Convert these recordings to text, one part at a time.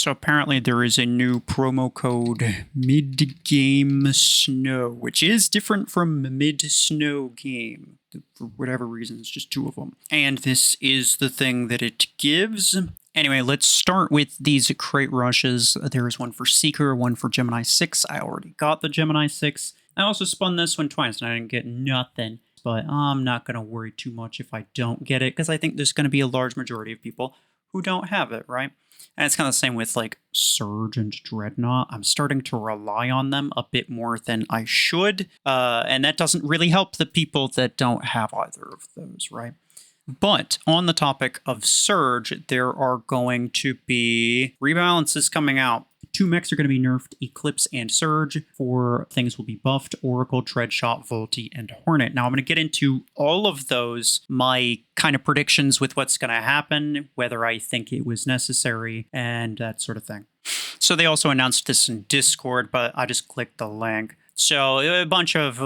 So apparently there is a new promo code mid-game snow, which is different from mid-snow game. For whatever reason, it's just 2 of them. And this is the thing that it gives. Anyway, let's start with these crate rushes. There is one for Seeker, one for Gemini 6. I already got the Gemini 6. I also spun this one twice and I didn't get nothing. But I'm not going to worry too much if I don't get it, because I think there's going to be a large majority of people who don't have it, right? And it's kind of the same with like Surge and Dreadnought. I'm starting to rely on them a bit more than I should. And that doesn't really help the people that don't have either of those, right? But on the topic of Surge, there are going to be rebalances coming out. 2 mechs are going to be nerfed, Eclipse and Surge. 4 things will be buffed, Oracle, Dreadshot, Volti, and Hornet. Now I'm going to get into all of those, my kind of predictions with what's going to happen, whether I think it was necessary, and that sort of thing. So they also announced this in Discord, but I just clicked the link. So a bunch of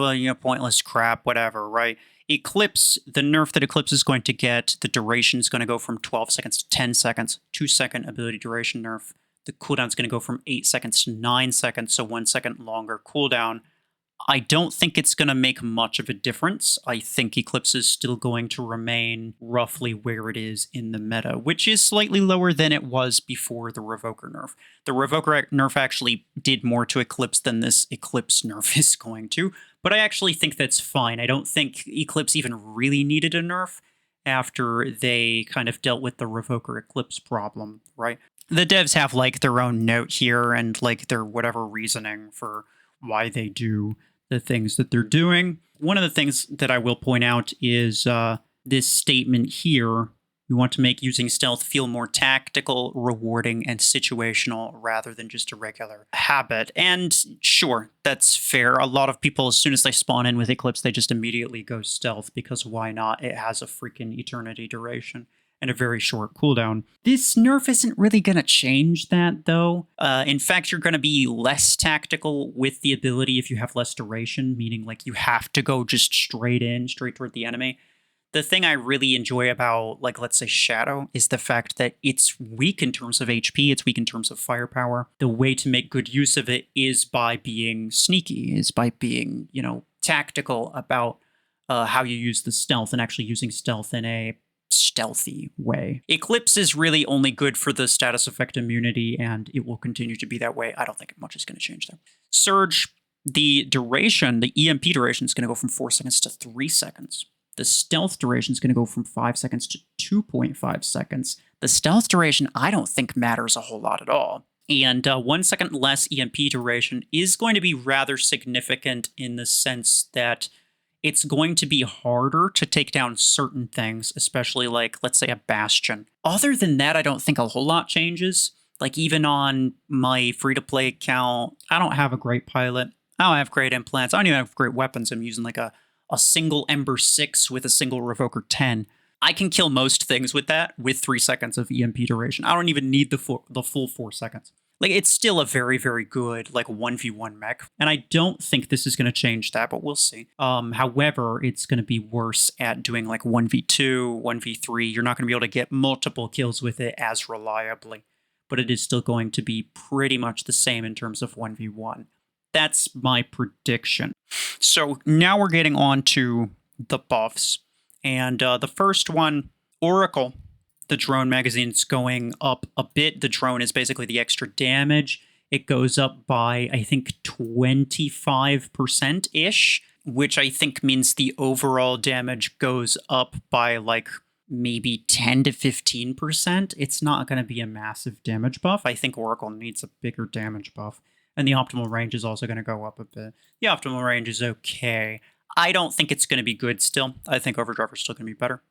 pointless crap, whatever, right? Eclipse, the nerf that Eclipse is going to get, the duration is going to go from 12 seconds to 10 seconds, 2-second ability duration nerf. The cooldown is going to go from 8 seconds to 9 seconds, so 1 second longer cooldown. I don't think it's going to make much of a difference. I think Eclipse is still going to remain roughly where it is in the meta, which is slightly lower than it was before the Revoker nerf. The Revoker nerf actually did more to Eclipse than this Eclipse nerf is going to, but I actually think that's fine. I don't think Eclipse even really needed a nerf after they kind of dealt with the Revoker Eclipse problem, right? The devs have like their own note here and like their whatever reasoning for why they do the things that they're doing. One of the things that I will point out is this statement here. We want to make using stealth feel more tactical, rewarding, and situational rather than just a regular habit. And sure, that's fair. A lot of people, as soon as they spawn in with Eclipse, they just immediately go stealth because why not? It has a freaking eternity duration and a very short cooldown. This nerf isn't really going to change that, though. In fact, you're going to be less tactical with the ability if you have less duration, meaning like you have to go just straight toward the enemy. The thing I really enjoy about, like, let's say Shadow, is the fact that it's weak in terms of HP, it's weak in terms of firepower. The way to make good use of it is by being sneaky, is by being, tactical about how you use the stealth and actually using stealth in a stealthy way. Eclipse is really only good for the status effect immunity, and it will continue to be that way. I don't think much is going to change there. Surge, the duration, the EMP duration is going to go from 4 seconds to 3 seconds. The stealth duration is going to go from 5 seconds to 2.5 seconds. The stealth duration, I don't think matters a whole lot at all. And 1 second less EMP duration is going to be rather significant in the sense that it's going to be harder to take down certain things, especially like, let's say, a Bastion. Other than that, I don't think a whole lot changes. Like, even on my free-to-play account, I don't have a great pilot. I don't have great implants. I don't even have great weapons. I'm using like a single Ember 6 with a single Revoker 10. I can kill most things with that with 3 seconds of EMP duration. I don't even need the full 4 seconds. Like, it's still a very, very good, like, 1v1 mech. And I don't think this is going to change that, but we'll see. However, it's going to be worse at doing, like, 1v2, 1v3. You're not going to be able to get multiple kills with it as reliably. But it is still going to be pretty much the same in terms of 1v1. That's my prediction. So now we're getting on to the buffs. And the first one, Oracle. The drone magazine's going up a bit. The drone is basically the extra damage. It goes up by, I think, 25%-ish, which I think means the overall damage goes up by like maybe 10 to 15%. It's not going to be a massive damage buff. I think Oracle needs a bigger damage buff. And the optimal range is also going to go up a bit. The optimal range is okay. I don't think it's going to be good still. I think Overdrive is still going to be better.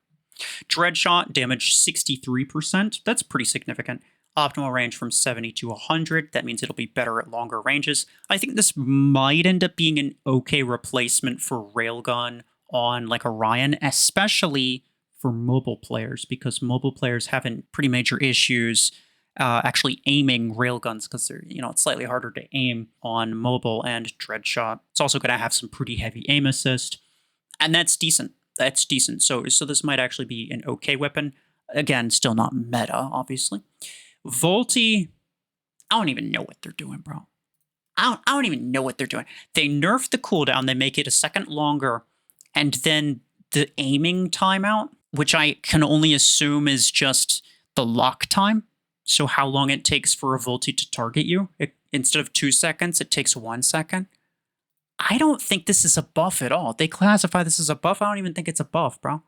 Dreadshot, damage 63%. That's pretty significant. Optimal range from 70 to 100. That means it'll be better at longer ranges. I think this might end up being an okay replacement for Railgun on like Orion, especially for mobile players, because mobile players have pretty major issues actually aiming railguns because they're, it's slightly harder to aim on mobile, and Dreadshot. It's also going to have some pretty heavy aim assist, and that's decent. That's decent. So this might actually be an okay weapon. Again, still not meta, obviously. Volti, I don't even know what they're doing, bro. I don't even know what they're doing. They nerf the cooldown, they make it a second longer, and then the aiming timeout, which I can only assume is just the lock time. So how long it takes for a Volti to target you. Instead of 2 seconds, it takes 1 second. I don't think this is a buff at all. They classify this as a buff. I don't even think it's a buff, bro.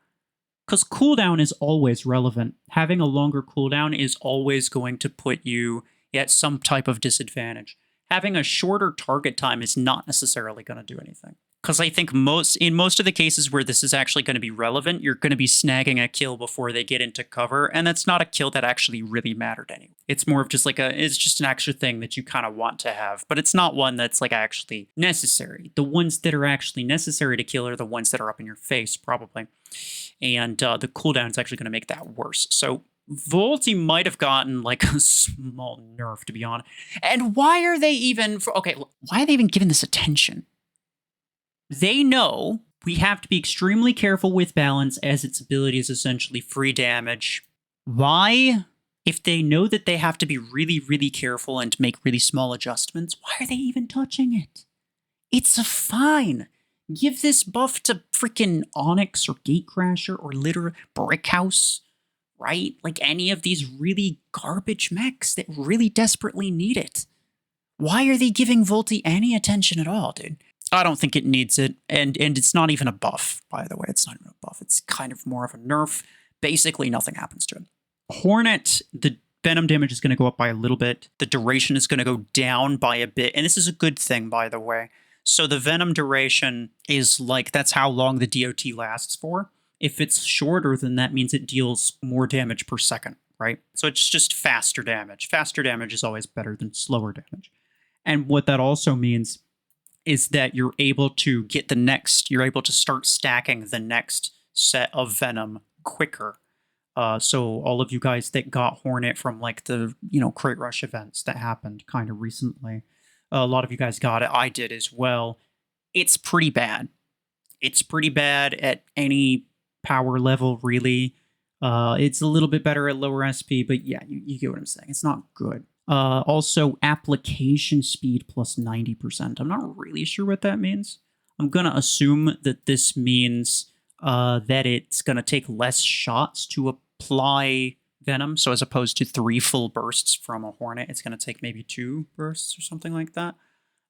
Because cooldown is always relevant. Having a longer cooldown is always going to put you at some type of disadvantage. Having a shorter target time is not necessarily going to do anything. Because I think in most of the cases where this is actually going to be relevant, you're going to be snagging a kill before they get into cover, and that's not a kill that actually really mattered anyway. It's more of just like it's just an extra thing that you kind of want to have, but it's not one that's like actually necessary. The ones that are actually necessary to kill are the ones that are up in your face, probably. And the cooldown is actually going to make that worse. So Volti might have gotten like a small nerf, to be honest. And why are they even... why are they even giving this attention? They know we have to be extremely careful with balance as its ability is essentially free damage. Why? If they know that they have to be really, really careful and make really small adjustments, why are they even touching it? It's a fine. Give this buff to freaking Onyx or Gatecrasher or Litter Brickhouse, right? Like any of these really garbage mechs that really desperately need it. Why are they giving Volti any attention at all, dude? I don't think it needs it, and it's not even a buff, by the way. It's not even a buff. It's kind of more of a nerf. Basically, nothing happens to it. Hornet, the venom damage is going to go up by a little bit. The duration is going to go down by a bit, and this is a good thing, by the way. So the venom duration is like, that's how long the DOT lasts for. If it's shorter, then that means it deals more damage per second, right? So it's just faster damage. Faster damage is always better than slower damage. And what that also means is that you're able to get you're able to start stacking the next set of venom quicker. So all of you guys that got Hornet from like the, Crate Rush events that happened kind of recently, a lot of you guys got it. I did as well. It's pretty bad. It's pretty bad at any power level, really. It's a little bit better at lower SP, but yeah, you get what I'm saying. It's not good. Also, application speed plus 90%. I'm not really sure what that means. I'm going to assume that this means that it's going to take less shots to apply venom. So as opposed to 3 full bursts from a Hornet, it's going to take maybe 2 bursts or something like that.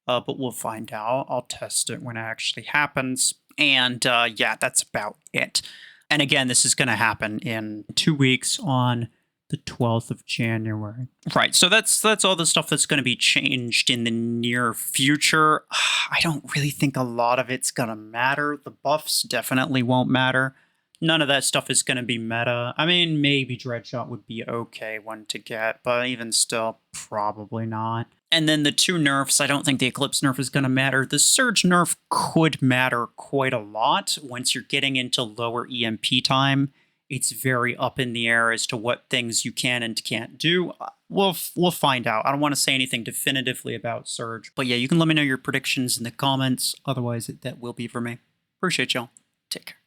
But we'll find out. I'll test it when it actually happens. And yeah, that's about it. And again, this is going to happen in 2 weeks on the 12th of January. Right, so that's all the stuff that's going to be changed in the near future. I don't really think a lot of it's going to matter. The buffs definitely won't matter. None of that stuff is going to be meta. I mean, maybe Dreadshot would be okay one to get, but even still, probably not. And then the 2 nerfs, I don't think the Eclipse nerf is going to matter. The Surge nerf could matter quite a lot once you're getting into lower EMP time. It's very up in the air as to what things you can and can't do. We'll find out. I don't want to say anything definitively about Surge. But yeah, you can let me know your predictions in the comments. Otherwise, that will be for me. Appreciate y'all. Take care.